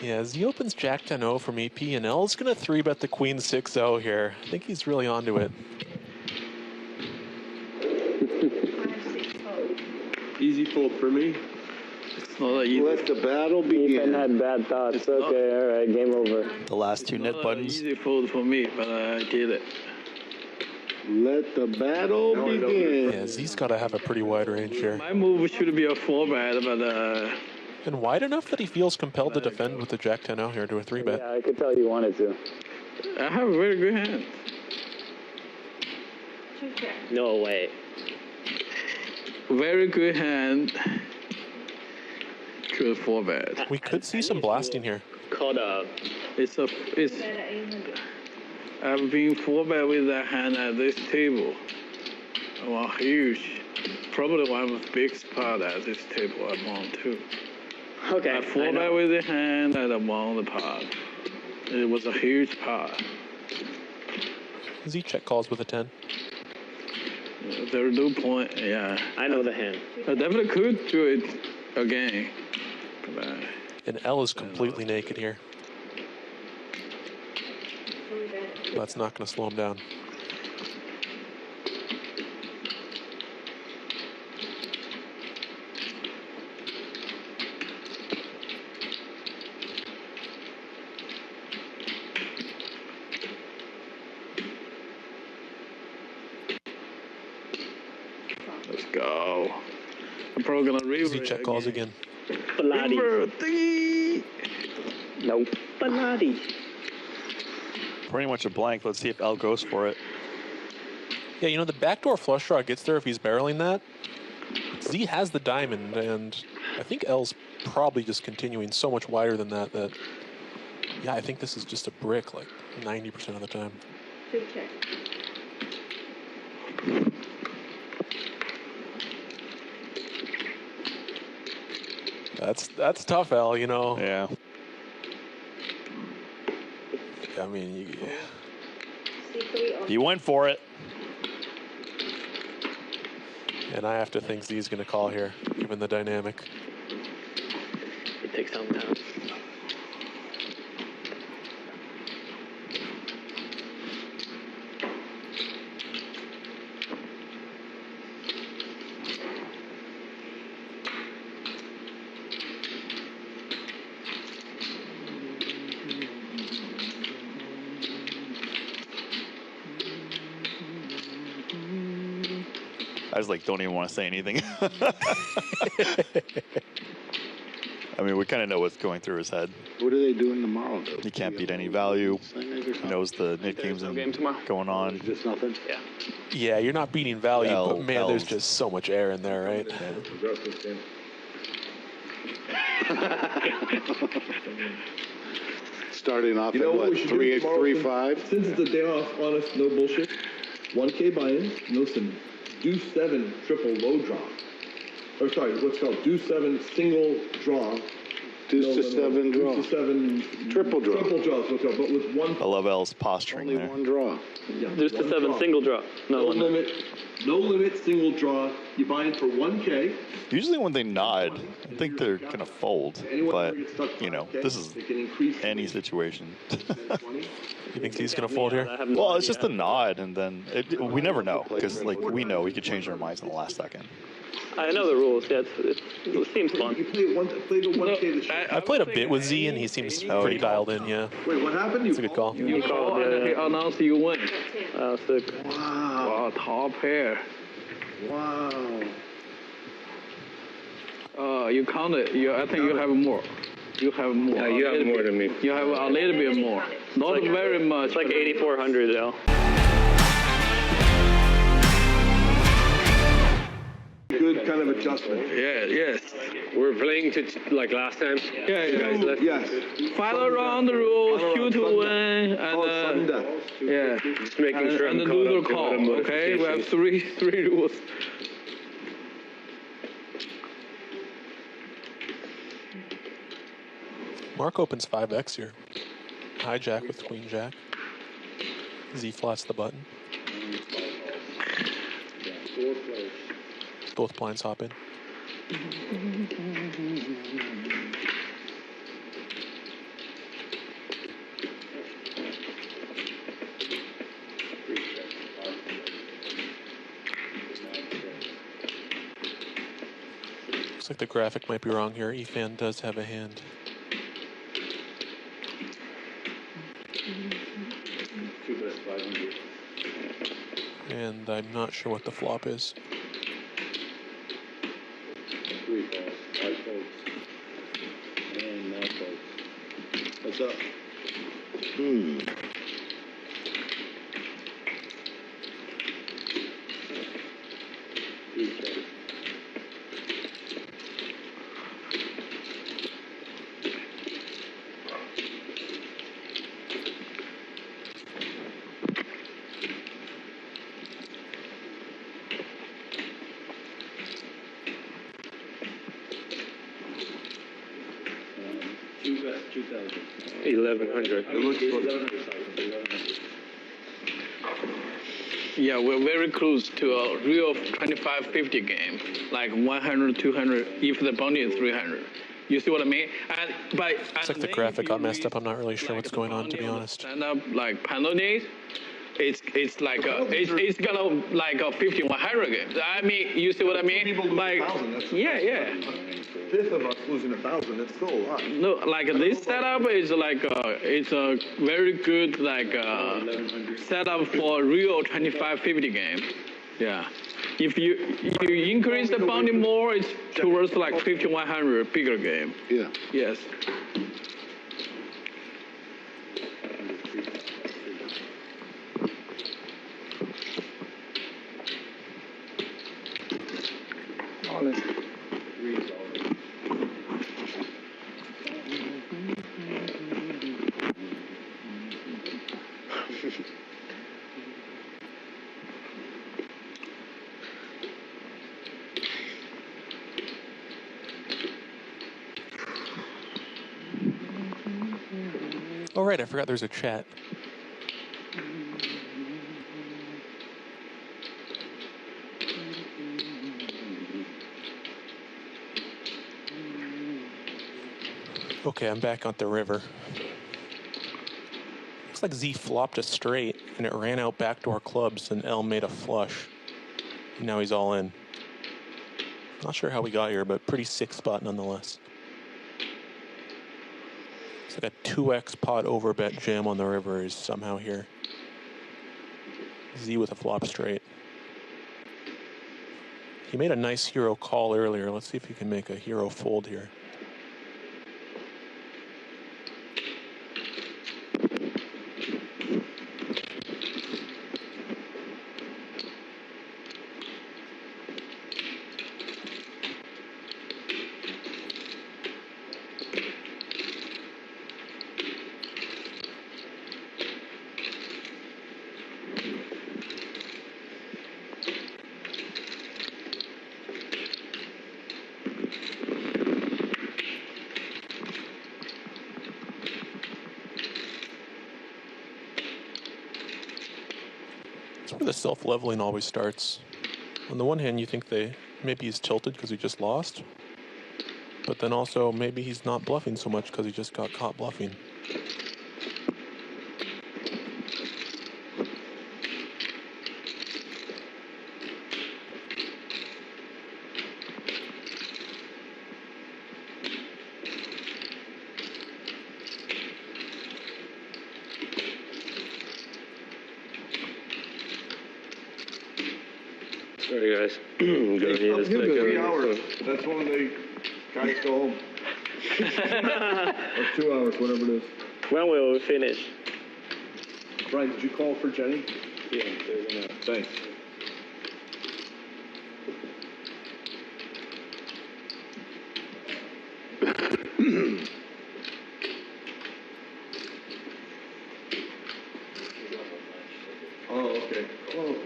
Yeah, Z opens Jack 10-0 from EP, and L's going to 3-bet the Queen 6-0 here. I think he's really onto it. Easy fold for me. Let the battle begin. Ethan had bad thoughts. Okay, all right, game over. The last two net buttons. Easy fold for me, but I did it. Let the battle begin. Yeah, Z's got to have a pretty wide range here. My move should be a 4-bet, but And wide enough that he feels compelled to defend with the Jack 10-0 here to a 3-bet. Yeah, I could tell you wanted to. I have a very good hand. No way. Very good hand. To a 4-bet. We could see some blasting here. Called up. It's I've been 4-bet with that hand at this table. Wow, huge. Probably one of the biggest part at this table I won too. Okay. I 4-bet with the hand and I won the pot. It was a huge pot. Z check calls with a 10. There's no point, yeah. I know the hand. I definitely could do it again. But, And L is completely naked here. That's not going to slow him down. let's go. I'm probably gonna read Z check calls again. Bally. Nope. Bally. Pretty much a blank. Let's see if L goes for it. Yeah, you know, the backdoor flush draw gets there if he's barreling that. Z has the diamond, and I think L's probably just continuing so much wider than that that, yeah, I think this is just a brick like 90% of the time. Check. That's tough, L, you know. Yeah. I mean, He went for it. and I have to think Z's going to call here, given the dynamic. It takes some time. I just don't even want to say anything. I mean, we kind of know what's going through his head. What are they doing tomorrow, though? He can't beat any value. He knows the net games no game tomorrow? going on. Just nothing? Yeah. Yeah, you're not beating value, L, but man, there's L's. just so much air in there, right? Starting off You know at what we what, should do tomorrow? 3-5? Since it's the day off, honest, no bullshit. 1K buy-in, no sim. Do 7 triple low draw. Or sorry, what's it called? Do 7 single draw. Deuce to 7 draw. Deuce to 7 Triple draw. Triple draw, so but with one. I love L's posturing Only there. one draw. Yeah, There's the one 7 draw. single draw. No one. limit. No limit, single draw. You buy in for 1K. Usually when they nod, I think they're going to fold. Anyone But, who gets stuck you know, 5K, this is they can increase any situation. You think Z's going to fold here? I have no Well, it's idea. just a nod, and then we never know. Because, we know we could change our minds in the last second. I know the rules. Yeah, it seems fun. You play the 1K this year. I played a bit with Z, and he seems pretty dialed in, yeah. Wait, what happened? That's a good call. You called, call and he announced you win. Sick. Wow, top pair. Wow. You counted. I think you have more. You have more. Yeah, you have more than me. You have a little bit more. Not very much. It's like 8,400, L. Good kind of adjustment. Yeah, yes. We're playing to like last time. Yeah, Yes. Final round the rules, shoot to win, and yeah, Just making sure and I'm the caught loser up to all call. the Okay, we have modifications. three rules. Mark opens 5x here. Hijack with Queen Jack. Z flats the button. Both blinds hop in. Looks like the graphic might be wrong here. Efan does have a hand. And I'm not sure what the flop is. Three balls, five folds, and nine folds. What's up? Three checks. Two thousand. 1100. It looks good. 1100. Yeah, we're very close to a real 25-50 game, like 100, 200, if the bounty is 300. You see what I mean? Looks like the graphic got messed up. I'm not really sure what's going on, to be honest. Stand up like penalties. It's like it's gonna like a 50-100 game. I mean, you see what I mean? People lose Like 1,000. That's yeah. Fifth of us losing 1,000. That's still a lot. No, like this setup is like it's a very good like setup for real 25-50 game. Yeah. If you increase the bounty more, it's towards like 50-100 bigger game. Yeah. Yes. Oh, right, I forgot there's a chat. Okay, I'm back on the river. Looks like Z flopped a straight, and it ran out backdoor clubs, and L made a flush. And now he's all in. Not sure how we got here, but pretty sick spot nonetheless. It's like a 2x pot overbet jam on the river is somehow here. Z with a flop straight. He made a nice hero call earlier. Let's see if he can make a hero fold here. That's where the self-leveling always starts. On the one hand, you think maybe he's tilted because he just lost, but then also maybe he's not bluffing so much because he just got caught bluffing. Sorry, guys. I'm gonna need a second. 3 hours. That's when they guys go home. Or 2 hours, whatever it is. When will we finish? Brian, did you call for Jenny? Yeah, they're gonna. Thanks. Oh, okay. Oh.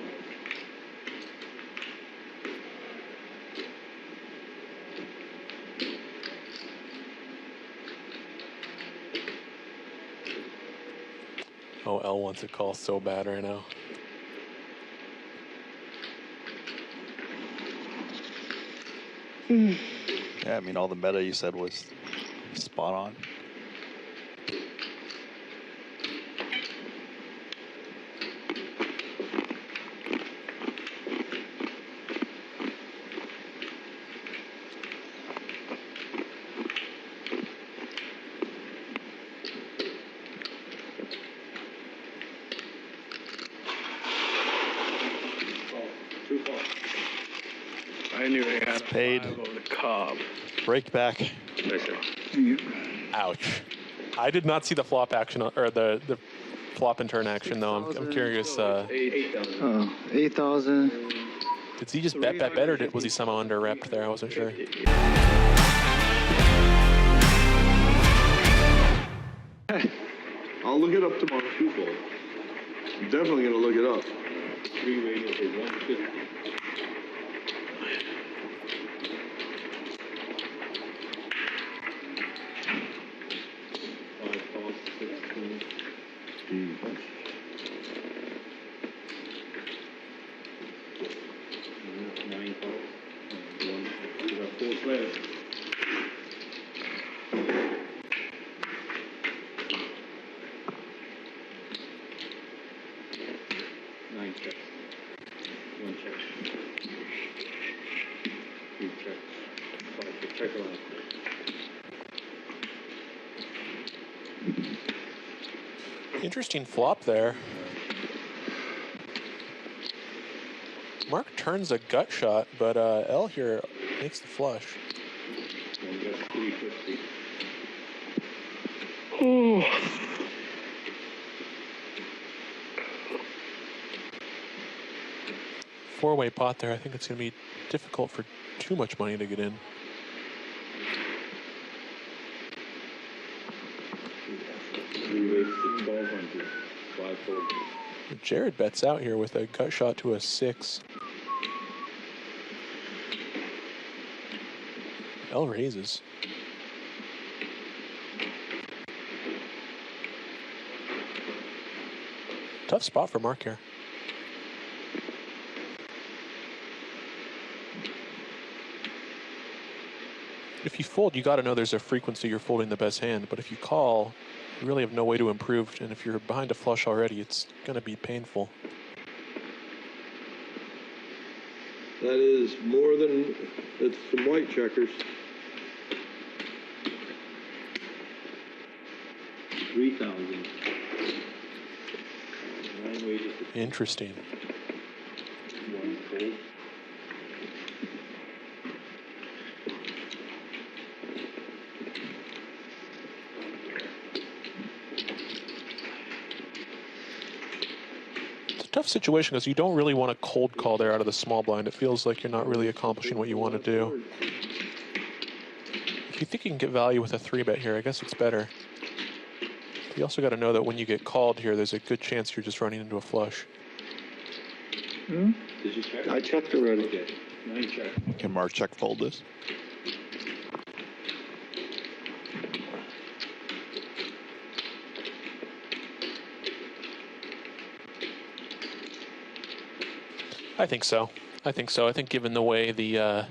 Oh, L wants a call so bad right now. Yeah, I mean, all the meta you said was spot on. I knew he had Paid. 5 on the card. Break back. Ouch. I did not see the flop action, or the flop and turn action, though. I'm curious. 8,000. Did he just bet better, or was he somehow under repped there? I wasn't sure. I'll look it up tomorrow. Twofold. I'm definitely gonna look it up. 3 rated for 150. 5 calls, 16. 9 calls. And 1. We got 4 players. Nine checks. 1 check. 3 checks. 5 to check around. Interesting flop there. Mark turns a gut shot, but L here makes the flush. One gets 350. Four-way pot there. I think it's going to be difficult for too much money to get in. 3 ways, 6,200. 5 fold. Jared bets out here with a gut shot to a 6. L raises. Tough spot for Mark here. If you fold, you got to know there's a frequency you're folding the best hand. But if you call, you really have no way to improve. And if you're behind a flush already, it's going to be painful. That is more than, it's some white checkers. 3,000. 9 wages for Interesting. 1 fold. It's a tough situation because you don't really want to cold call there out of the small blind. It feels like you're not really accomplishing what you want to do. If you think you can get value with a 3-bet here, I guess it's better. You also got to know that when you get called here, there's a good chance you're just running into a flush. Did you check? I checked already. Okay. 9 check. Can Mark check fold this? I think so. I think so. I think given the way the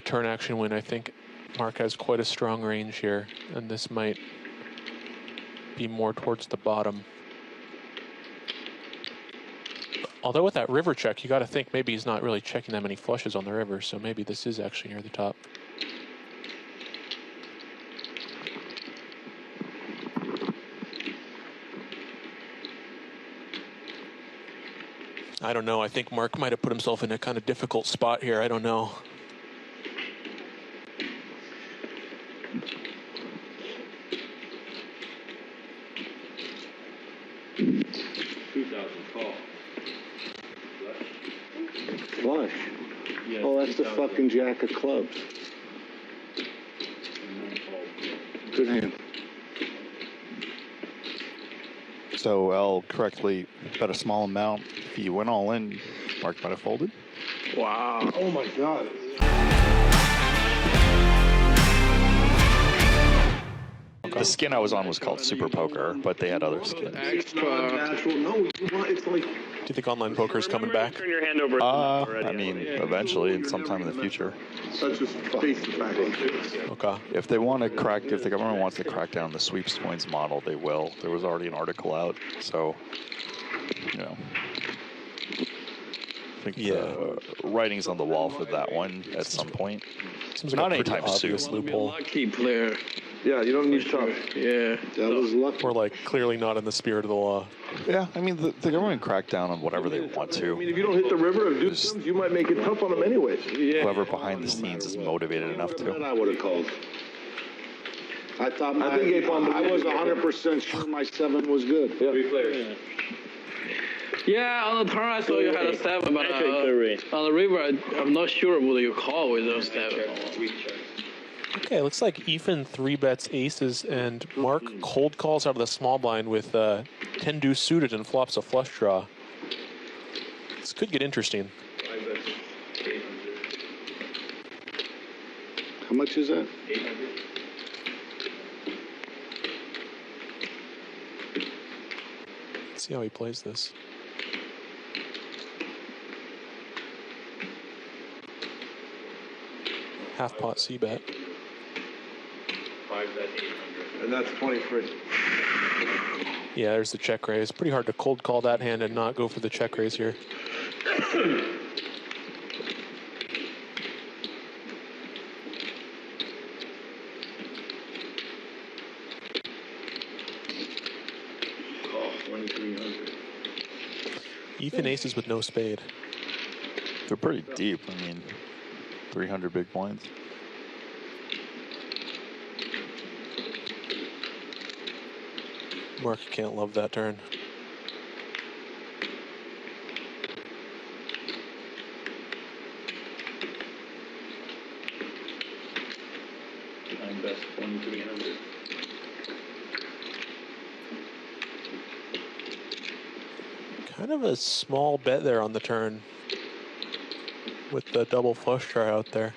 turn action went, I think Mark has quite a strong range here, and this might be more towards the bottom. Although with that river check, you got to think maybe he's not really checking that many flushes on the river, so maybe this is actually near the top. I don't know. I think Mark might have put himself in a kind of difficult spot here. I don't know. Call. Flush. Yeah, Oh, that's the 3,000. fucking jack of clubs. And 9 calls. Good hand. So L correctly bet a small amount. If he went all in, Mark might have folded. Wow. Oh my God. The skin I was on was called Super Poker, but they had other skins. Extra. Natural. No, you want, it's like you think online poker's coming back? Turn your hand over. Already. I mean, eventually, and sometime in the future. Let's just face the facts. Okay. If the government wants to crack down the sweeps points model, they will. There was already an article out, so, you know. I think the writing's on the wall for that one at some point. Seems Not like a pretty anytime soon. obvious Be a loophole. lucky player. Yeah, you don't need tough. Yeah. That was lucky. Or like clearly not in the spirit of the law. Yeah, I mean, the government crack down on whatever they want I mean, to. if you don't hit the river of deuce, you might make it tough on them anyways. Yeah. Whoever behind the scenes is motivated enough That to. I would have called. I thought I think Ape on the- I was 100% sure my 7 was good. Three players. Yeah, on the turn I saw you had a 7, but I take the raise. on the river, I'm not sure what you call with those 7. Okay, looks like Ethan 3-bets aces and Mark cold calls out of the small blind with 10 deuce suited and flops a flush draw. This could get interesting. How much is that? 800. Let's see how he plays this. Half pot C-bet. 5 bet 800. And that's 23. Yeah, there's the check raise. Pretty hard to cold call that hand and not go for the check raise here. Oh, 2300. Even aces with no spade. They're pretty deep. I mean, 300 big blinds. Mark can't love that turn. I'm best 2300. Kind of a small bet there on the turn with the double flush draw out there.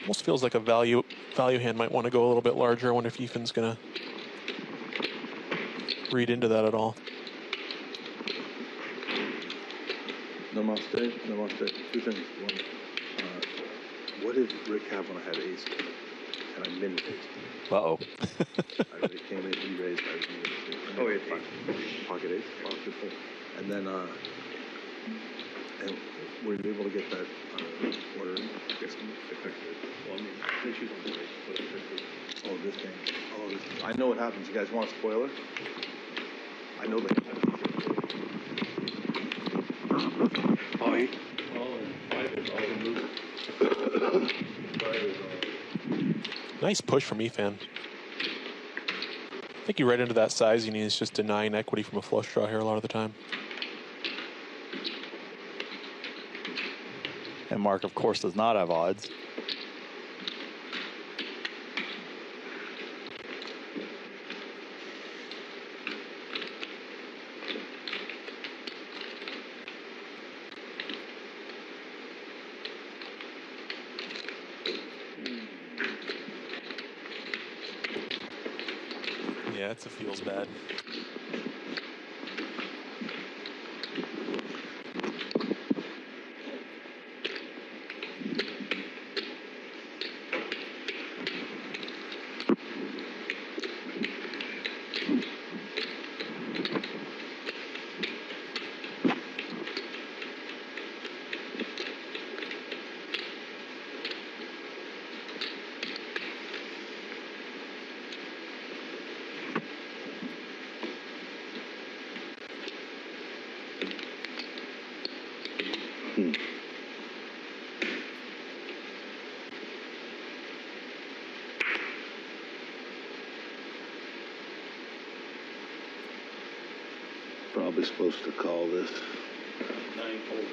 Almost feels like a value hand might want to go a little bit larger. I wonder if Ethan's gonna read into that at all. Namaste. Namaste. Two things. One, what did Rick have when I had ace? And I min ace. Uh-oh. I came in, he raised, I was min. Oh, yeah, Pocket ace. Pocket full. And then, and were you able to get that order? Yes, effective. Well, I mean, they should on the race, but effective. Oh, this game. Oh, this. I know what happens. You guys want a spoiler? I know that. Oh, 5 is all the moves. 5 is Nice push from Ethan. I think you read into that sizing. He's just denying equity from a flush draw here a lot of the time. And Mark, of course, does not have odds. Yeah, it feels bad. Probably supposed to call this. 9 folds.